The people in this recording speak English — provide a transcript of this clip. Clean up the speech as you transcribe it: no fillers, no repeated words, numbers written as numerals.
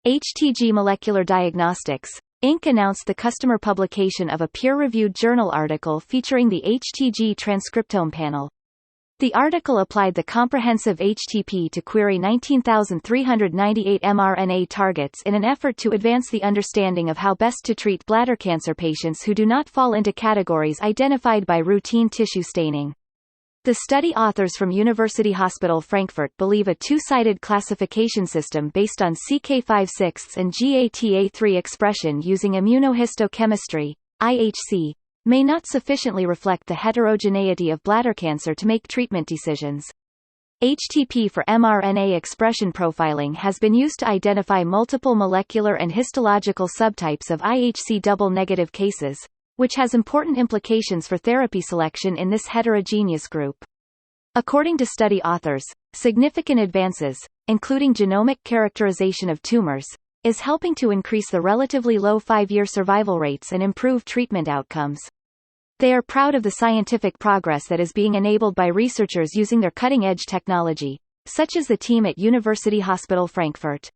HTG Molecular Diagnostics, Inc. announced the customer publication of a peer-reviewed journal article featuring the HTG transcriptome panel. The article applied the comprehensive HTP to query 19,398 mRNA targets in an effort to advance the understanding of how best to treat bladder cancer patients who do not fall into categories identified by routine tissue staining. The study authors from University Hospital Frankfurt believe a two-sided classification system based on CK5/6 and GATA3 expression using immunohistochemistry, IHC, may not sufficiently reflect the heterogeneity of bladder cancer to make treatment decisions. HTP for mRNA expression profiling has been used to identify multiple molecular and histological subtypes of IHC double-negative cases, which has important implications for therapy selection in this heterogeneous group. According to study authors, significant advances, including genomic characterization of tumors, is helping to increase the relatively low 5-year survival rates and improve treatment outcomes. They are proud of the scientific progress that is being enabled by researchers using their cutting-edge technology, such as the team at University Hospital Frankfurt.